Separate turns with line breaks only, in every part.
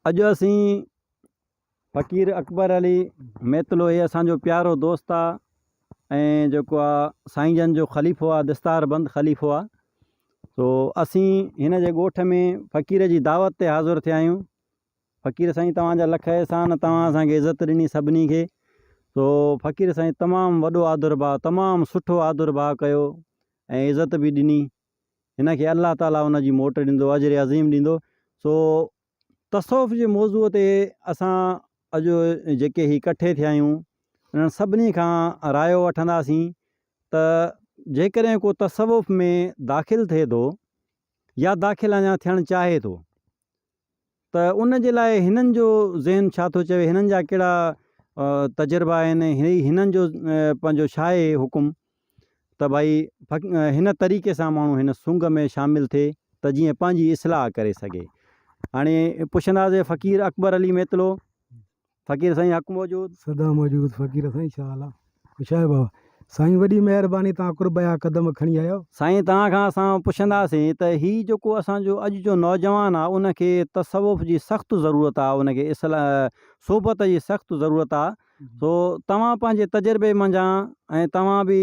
अॼु असीं फ़क़ीर अकबर अली मेतलो ये असांजो प्यारो दोस्त आहे ऐं जेको आहे साईं जन जो ख़लीफ़ो आहे, दस्तारबंद ख़लीफ़ो आहे। तो असीं हिन जे ॻोठ में फ़क़ीर जी दावत ते हाज़ुर थिया आहियूं। फ़क़ीर साईं तव्हांजा लख एहसान, तव्हां असांखे इज़त ॾिनी सभिनी खे। तो फ़क़ीर साईं तमामु वॾो आदुरभाव, तमामु सुठो आदुरभाव कयो ऐं इज़त बि ॾिनी। हिन खे अल्लाह ताला उन जी मोट ॾींदो, अजर अज़ीम ॾींदो। सो तसौफ़ जे मौज़ूअ ते असां अॼु जेके ही इकट्ठे थिया आहियूं, उन्हनि सभिनी खां रायो वठंदासीं त जेकॾहिं को तसवुफ़ में दाख़िल थिए थो या दाख़िल अञा थियणु चाहे थो त उन जे लाइ हिननि जो ज़हन छा थो चवे, हिननि जा कहिड़ा तजुर्बा आहिनि, हिननि जो पंहिंजो छा आहे हुकुम त भाई हिन तरीक़े सां माण्हू हिन सुंग में शामिलु थिए त जीअं पंहिंजी इस्लाह करे सघे। हाणे पुछंदासीं फ़क़ीर अकबर अली मेतलो। फ़क़ीर साईं हक़ मौजूद?
सदा मौजूद फ़क़ीर साईं, छा हाल आहे? ख़ुशि आहे बाबा साईं, वॾी महिरबानी, तव्हां कुर्ब जा क़दम खणी आयो।
साईं तव्हां खां असां पुछंदासीं त हीउ जेको असांजो अॼु जो नौजवान आहे उनखे तसवुफ़ जी सख़्तु ज़रूरत आहे, उनखे इस्लाह सोबत जी सख़्तु ज़रूरत आहे। सो तव्हां पंहिंजे तजुर्बे मंझां ऐं तव्हां बि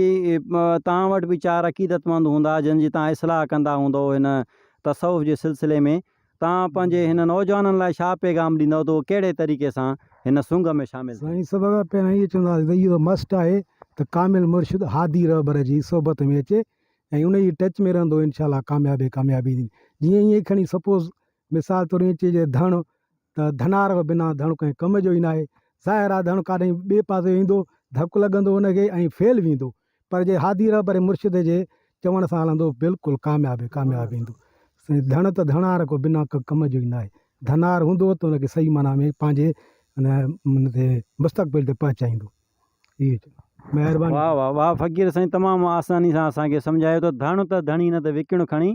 तव्हां वटि बि चारि अक़ीदतमंद हूंदा जंहिंजी तव्हां इस्लाह कंदा हूंदो हिन तसवुफ़ जे सिलसिले में। तव्हां पंहिंजे हिन नौजवाननि लाइ छा पैगाम ॾींदव त कहिड़े तरीक़े सां हिन सुंग में शामिलु?
साईं सभ खां पहिरियों इहो चवंदासीं त इहो मस्ट आहे त कामिल मुर्शिद हादी रहबर जी सोबत में अचे ऐं उन जी टच में रहंदो, इंशाल्लाह कामयाबी ॾींदी। जीअं ईअं खणी सपोज़ मिसाल तौरु ईअं चइजे धणु, त धनार खां बिना धणु कंहिं कम जो ई न आहे। ज़ाहिर आहे धणु काॾहें ॿिए पासे वेंदो, धकु लॻंदो उनखे ऐं फेल वेंदो, पर जे हादी रहबर मुर्शिद जे चवण सां हलंदो बिल्कुलु कामयाबु ईंदो। धणु त धनार खां बिना कम जो ई न आहे। धनार हूंदो त उनखे सही माना में पंहिंजे उन ते मुस्तक़बिल ते पहुचाईंदो। इहो महिरबानी।
वाह वाह वाह फ़क़ीर साईं, तमामु आसानी सां असांखे सम्झायो त धणु त धणी न त विकिणो खणी।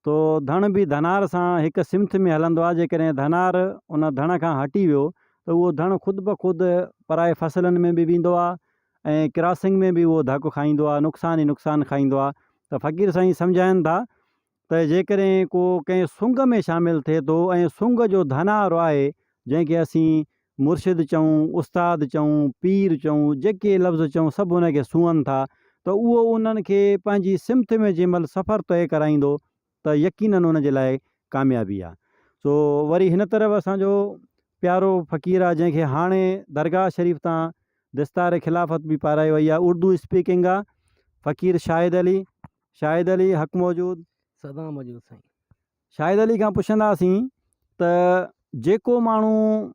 तो धणु बि धनार सां हिकु सिमथ में हलंदो आहे। जेकॾहिं धनार उन धण खां हटी वियो त उहो धणु ख़ुदि ब ख़ुदि पराए फ़सलनि में बि वेंदो आहे ऐं क्रॉसिंग में बि उहो धकु खाईंदो आहे, नुक़सान ई नुक़सानु खाईंदो आहे। त फ़क़ीर साईं सम्झाइनि था त जेकॾहिं को कंहिं सुंग में शामिलु थिए थो ऐं सुंग जो धनार आहे जंहिंखे असीं मुर्शिद चऊं, उस्ताद चऊं, पीर चऊं, जेके लफ़्ज़ चऊं सभु उनखे सूअनि था, त उहो उन्हनि खे पंहिंजी सिमथ में जंहिं महिल सफ़रु तइ कराईंदो त यकीननि उन जे लाइ कामयाबी आहे। सो वरी हिन तरफ़ असांजो प्यारो फ़क़ीर आहे जंहिंखे हाणे दरगाह शरीफ़ तां दस्तार ख़िलाफ़त बि पाराई वई आहे, उर्दू स्पीकिंग आहे, फ़क़ीर शाहिद अली। शाहिद अली हक़ मौजूद?
सदा मौजूद साईं।
शाहिद अली खां पुछंदासीं त जेको माण्हू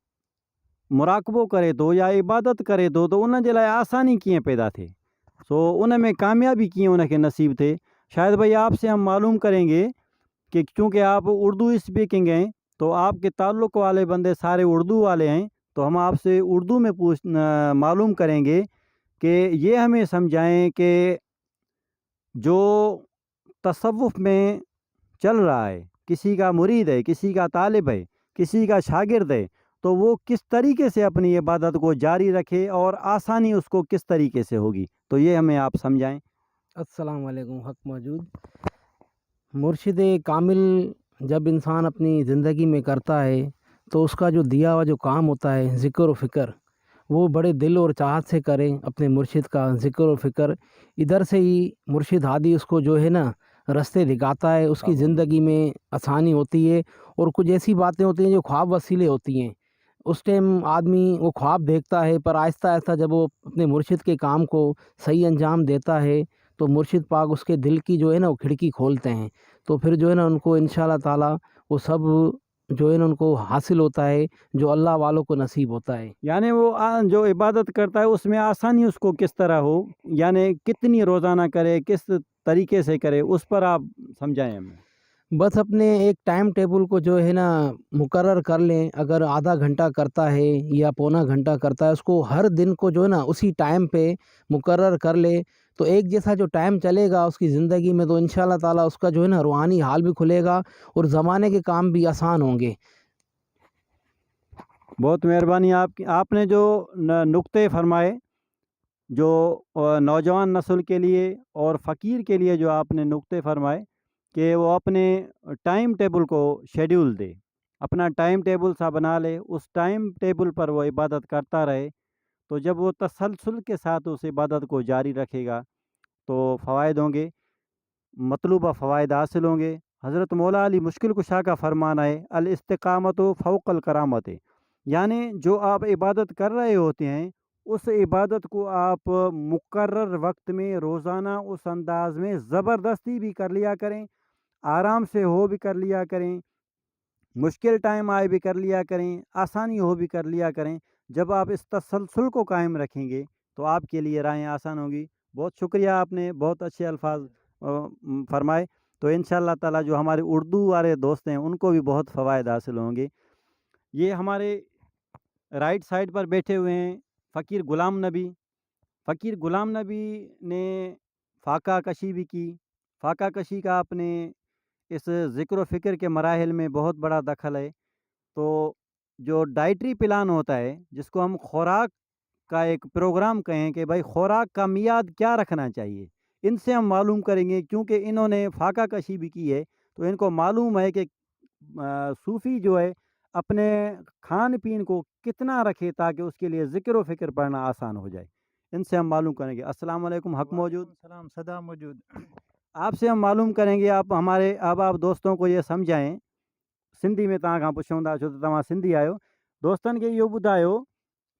मुराक़बो करे थो या इबादत करे थो तो उन जे लाइ आसानी कीअं पैदा थिए, सो उन में कामयाबी कीअं उनखे नसीब थिए। शायद भाई आपसे हम मालूम करेंगे कि चूँकि आप उर्दू स्पीकिंग हैं तो आपके ताल्लुक़ वाले बंदे सारे उर्दू वाले हैं, तो हम आपसे उर्दू में मालूम करेंगे कि ये हमें समझाएं कि जो तसव्वुफ़ में चल रहा है, किसी का मुरीद है, किसी का तालिब है, किसी का शागिर्द है, तो वो किस तरीके से अपनी इबादत को जारी रखे और आसानी उसको किस तरीके से होगी, तो ये हमें आप समझाएं।
अस्सलाम वालेकुम, हक़ मौजूद। मुर्शिद कामिल जब इंसान अपनी ज़िंदगी में करता है तो उसका जो दिया हुआ जो काम होता है ज़िक्र व फ़िक्र, वो बड़े दिल और चाहत से करें अपने मुर्शिद का ज़िक्र व फ़िक्र। इधर से ही मुर्शिद हादी उसको जो है ना रास्ते दिखाता है, उसकी ज़िंदगी में आसानी होती है। और कुछ ऐसी बातें होती हैं जो ख्वाब वसीले होती हैं, उस टाइम आदमी वो ख्वाब देखता है, पर आहिस्ता आहिस्ता जब वो अपने मुर्शिद के काम को सही अंजाम देता है तो मुर्शिद पाक उसके दिल की जो है ना वो खिड़की खोलते हैं। तो फिर जो है ना उनको इंशाल्लाह ताला वो सब जो है ना उनको हासिल होता है जो अल्लाह वालों को नसीब होता है।
यानी वो जो इबादत करता है उसमें आसानी उसको किस तरह हो, यानी कितनी रोज़ाना करे, किस तरीके से करे, उस पर आप समझाएं हमें।
बस अपने एक टाइम टेबल को जो है ना मुकर्रर कर लें। अगर आधा घंटा करता है या पौना घंटा करता है, उसको हर दिन को जो है ना उसी टाइम पे मुकर्रर कर ले, तो एक जैसा जो टाइम चलेगा उसकी ज़िंदगी में, तो इंशाल्लाह ताला उसका जो है ना रूहानी हाल भी खुलेगा और ज़माने के काम भी आसान होंगे।
बहुत मेहरबानी आपकी। आपने जो नुक्ते फरमाए जो नौजवान नस्ल के लिए और फ़कीर के लिए जो आपने नुक्ते फरमाए कि वो अपने टाइम टेबल को शेड्यूल दे, अपना टाइम टेबल सा बना ले, उस टाइम टेबल पर वो इबादत करता रहे, तो जब वो तसलसल के साथ उस इबादत को जारी रखेगा तो फ़वाइद होंगे, मतलूबा फ़वाइद हासिल होंगे। हज़रत मौला अली मुश्किल कुशा का फ़रमान है, अल इस्तिक़ामत फ़ौक़ल करामत, यानी जो आप इबादत कर रहे होते हैं उस इबादत को आप मुकर्रर वक्त में रोज़ाना उस अंदाज में ज़बरदस्ती भी कर लिया करें, आराम से हो भी कर लिया करें, मुश्किल टाइम आए भी कर लिया करें, आसानी हो भी कर लिया करें। जब आप इस तसलसल को कायम रखेंगे तो आपके लिए राहें आसान होंगी। बहुत शुक्रिया, आपने बहुत अच्छे अल्फाज फरमाए। तो इंशाअल्लाह ताला जो हमारे उर्दू वाले दोस्त हैं उनको भी बहुत फ़वाइद हासिल होंगे। ये हमारे राइट साइड पर बैठे हुए हैं फ़कीर ग़ुलाम नबी। फ़कीर ग़ुलाम नबी ने फ़ाका कशी भी की। फ़ाका कशी का अपने इस ज़िक्र फ़िक्र के मराहिल में बहुत बड़ा दखल है। तो जो डाइटरी प्लान होता है, जिसको हम खुराक का एक प्रोग्राम कहें कि भाई खुराक का मियाद क्या रखना चाहिए, इनसे हम मालूम करेंगे, क्योंकि इन्होंने फ़ाका कशी भी की है तो इनको मालूम है कि सूफ़ी जो है अपने खान पीन को कितना रखे ताकि उसके लिए ज़िक्र व फ़िक्र पढ़ना आसान हो जाए। इनसे हम मालूम करेंगे। अस्सलाम वालेकुम, हक मौजूद।
सलाम सदा मौजूद।
आपसे हम मालूम करेंगे, आप हमारे अब आप दोस्तों को ये सम्झाएं, सिंधी में तव्हां खां पुछूं था छो त तव्हां सिंधी आहियो। दोस्तनि खे इहो ॿुधायो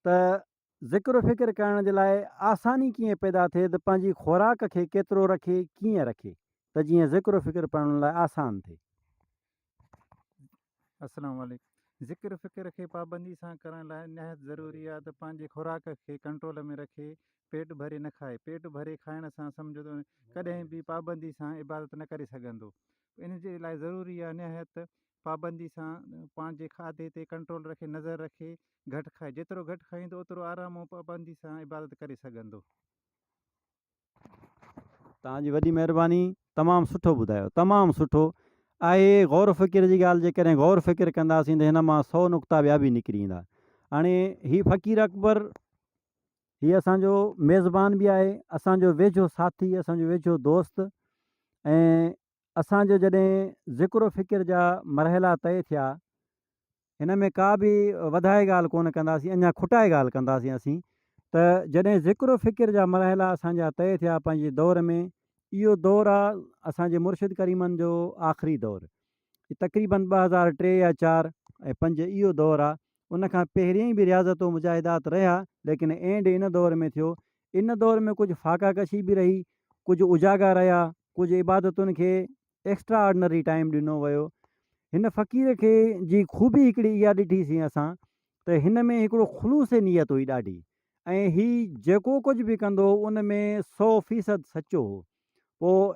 त ज़िक्र फ़िक्र करण जे लाइ आसानी कीअं पैदा थिए, त पंहिंजी खुराक खे केतिरो रखे, कीअं रखे त जीअं ज़िक्र फ़िक्र पढ़ण लाइ आसान थिए।
अस्सलाम वालेकुम। ज़िक्र फ़िक्र खे पाबंदी सां करण लाइ निहायत ज़रूरी आहे त पंहिंजे खुराक खे कंट्रोल में रखे, पेट भरे न खाए। पेट भरे खाइण सां सम्झो त कॾहिं बि पाबंदी सां इबादत न करे सघंदो। इन जे लाइ ज़रूरी आहे निहायत पाबंदी सां पंहिंजे खाधे ते कंट्रोल रखे, नज़र रखे, घटि खाए। जेतिरो घटि खाईंदो ओतिरो आराम ऐं पाबंदी सां इबादत करे सघंदो।
तव्हांजी वॾी महिरबानी, तमामु सुठो ॿुधायो, तमामु सुठो आहे। ग़ौर फ़िक्र जी ॻाल्हि जेकॾहिं ग़ौर फ़िक्र कंदासीं त हिन मां 100 नुक़्ता ॿिया बि निकिरी ईंदा। हाणे हीउ फ़क़ीर अकबर हीअ असांजो मेज़बान बि आहे, असांजो वेझो साथी, असांजो वेझो दोस्त। ऐं असांजो जॾहिं ज़िक्र फ़िक्र जा मरहला तय थिया, हिन में का बि वधाए ॻाल्हि कोन कंदासीं, अञा खुटाए ॻाल्हि कंदासीं असीं। त जॾहिं ज़िक्र फ़िक्र जा मरहला असांजा तय थिया पंहिंजे दौर में, इहो दौरु आहे असांजे मुर्शिद करीमनि जो आख़िरी दौरु। तक़रीबन 2003 या 4 ऐं 5 इहो दौरु आहे। उन खां पहिरियों बि रियाज़त व मुजाहिदात रहिया, लेकिन एंड इन दौर में थियो। इन दौर में कुझु फ़ाका कशी बि रही, कुझु उजागा रहिया, कुझु इबादतुनि खे एक्स्ट्रा ऑर्डनरी टाइम ॾिनो वियो। हिन फ़क़ीर खे जी ख़ूबी हिकिड़ी इहा ॾिठीसीं असां, त हिन में हिकिड़ो ख़ुलूस नियत हुई ॾाढी, ऐं हीउ जेको कुझु बि कंदो उन में 100% सचो हो। पोइ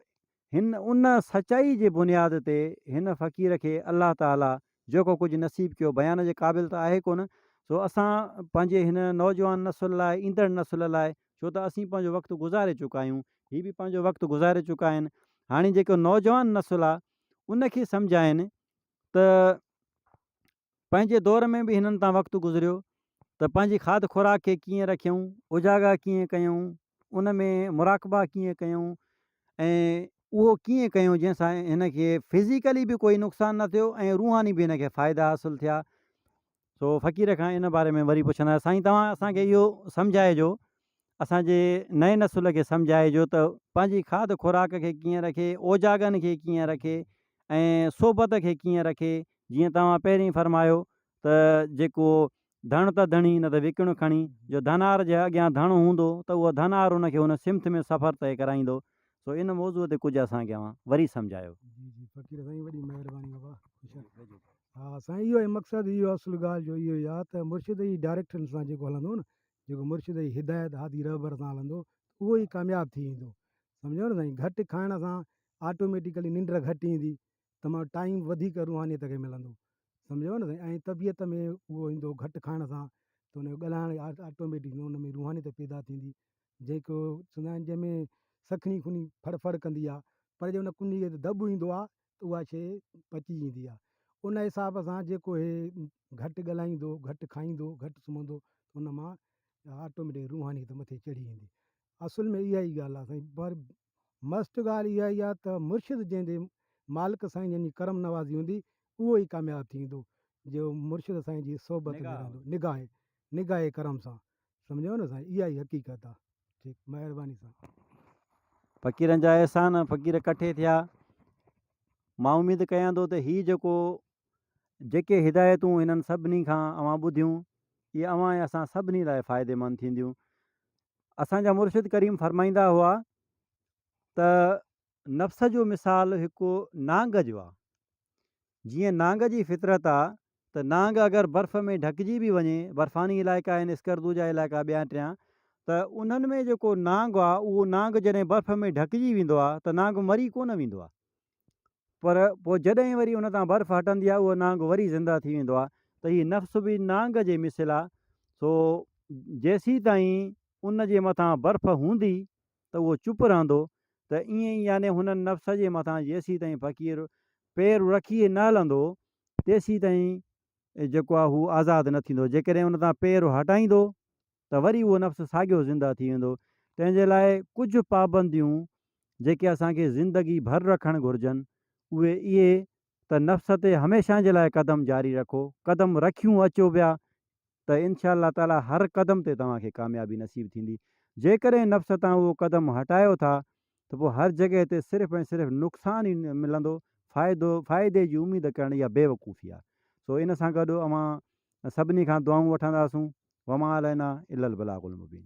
हिन उन सचाई जे बुनियाद ते हिन फ़क़ीर खे अलाह ताला जेको कुझु नसीब कयो, बयान जे क़ाबिल त आहे कोन। सो असां पंहिंजे हिन नौजवान नसुल लाइ, ईंदड़ नसुल लाइ, छो त असीं पंहिंजो वक़्तु गुज़ारे चुका आहियूं, हीअ बि पंहिंजो वक़्तु गुज़ारे चुका आहिनि। हाणे जेको नौजवान नसुल आहे उनखे सम्झाइनि त पंहिंजे दौर में बि हिननि तां वक़्तु गुज़रियो, त पंहिंजी खाद खुराक खे कीअं रखियऊं, उजागा कीअं कयूं, उन में मुराक़बा कीअं कयूं, ऐं उहो कीअं कयूं जंहिंसां हिन खे फिज़िकली बि कोई नुक़सानु न थियो ऐं रूहानी बि हिन खे फ़ाइदा हासिलु थिया। सो फ़क़ीर खां इन बारे में वरी पुछंदा, साईं तव्हां असांखे इहो सम्झाइजो, असांजे नए नसुल खे सम्झाइजो त पंहिंजी खाद खुराक खे कीअं रखे, ओजागनि खे कीअं रखे ऐं सोबत खे कीअं रखे। जीअं तव्हां पहिरीं फरमायो त जेको धण त धणी न त विकिण खणी, जो धनार जे अॻियां धण हूंदो त उहो धनार उनखे हुन सिमथ में सफ़र तय कराईंदो। सो इन मौज़ूअ ते कुझु असांखे वरी सम्झायो।
जी जी फ़क़ीर साईं, वॾी महिरबानी बाबा। हा साईं, इहो मक़सदु इहो असुलु ॻाल्हि जो इहो ई आहे त मुर्शिद जी डायरेक्शन सां जेको हलंदो न, जेको मुर्शिद जी हिदायत हादी रहबर सां हलंदो, उहो ई कामयाबु थी वेंदो। सम्झो न साईं, घटि खाइण सां ऑटोमेटिकली निंड घटि ईंदी, तमामु टाइम वधीक रूहानियत खे मिलंदो। सम्झो न साईं, ऐं तबियत में उहो ईंदो घटि खाइण सां, त हुनजो ॻाल्हाइण ऑटोमेटिक हुन में रूहानियत पैदा थींदी। जेको चवंदा आहिनि जंहिंमें सखणी खुनी फड़ कंदी आहे, पर जे हुन कुनी खे दॿु ईंदो आहे त उहा शइ पची ईंदी आहे। उन हिसाब सां जेको हे घटि ॻाल्हाईंदो, घटि खाईंदो, घटि सुम्हंदो, हुन मां ऑटोमेटिक रूहानियत मथे चढ़ी ईंदी। असुल में इहा ई ॻाल्हि आहे साईं। पर मस्त ॻाल्हि इहा ई आहे त मुर्शिद जंहिंजे मालिक साईं जंहिंजी करम नवाज़ी हूंदी, उहो ई कामयाबु थींदो। जो मुर्शिद साईं जी सोबत में
निगाह।
रहंदो निगाह निगाह करम सां सम्झो न साईं, इहा ई हक़ीक़त आहे। ठीकु, महिरबानी सां।
फ़क़ीरनि जा अहसान फ़क़ीर कठे थिया। मां उमेदु कयां थो त हीअ जेको जेके हिदायतूं हिननि सभिनी खां अवां ॿुधियूं इहे अवां ऐं असां सभिनी लाइ फ़ाइदेमंद थींदियूं। असांजा मुर्शिद करीम फरमाईंदा हुआ त नफ़्स जो मिसाल हिकु नांग जो आहे। जीअं नांग जी फितरत आहे त नांग अगरि बर्फ़ में ढकिजी बि वञे, बर्फ़ानी इलाइक़ा आहिनि, स्कर्दू जा इलाइक़ा ॿिया टियां, त उन्हनि में जेको नांग आहे उहो नांग जॾहिं बर्फ़ में ढकिजी वेंदो आहे त नांग मरी कोन वेंदो आहे, पर पोइ जॾहिं वरी उन तां बर्फ़ हटंदी आहे उहो नांग वरी ज़िंदा थी वेंदो आहे। त हीअ नफ़्स बि नांग जे मिसल आहे। सो जेसीं ताईं उन जे मथां बर्फ़ हूंदी त उहो चुप रहंदो। त ईअं ई याने हुननि नफ़्स जे मथां जेसीं ताईं फ़क़ीर पेर रखी न हलंदो तेसीं ताईं जेको आहे हू आज़ादु न थींदो। जेकॾहिं उन तां पेर हटाईंदो त वरी उहो नफ़्स साॻियो ज़िंदा थी वेंदो। तंहिंजे लाइ कुझु पाबंदियूं जेके असांखे ज़िंदगी भर रखणु घुरिजनि उहे इहे त नफ़्स ते हमेशह जे लाइ क़दम जारी रखो। क़दम रखियूं अचो पिया त इनशा अल्लाह ताला हर क़दम ते तव्हांखे कामयाबी नसीबु थींदी। जेकॾहिं नफ़्स तां उहो क़दम हटायो था त पोइ हर जॻह ते सिर्फ़ु ऐं सिर्फ़ु नुक़सानु ई मिलंदो। फ़ाइदे जी उमेदु करणु इहा बेवकूफ़ी आहे। सो इन सां गॾु अवां सभिनी खां दुआऊं वठंदासूं। वमा अलैना इल्लल बलागुल मुबीन।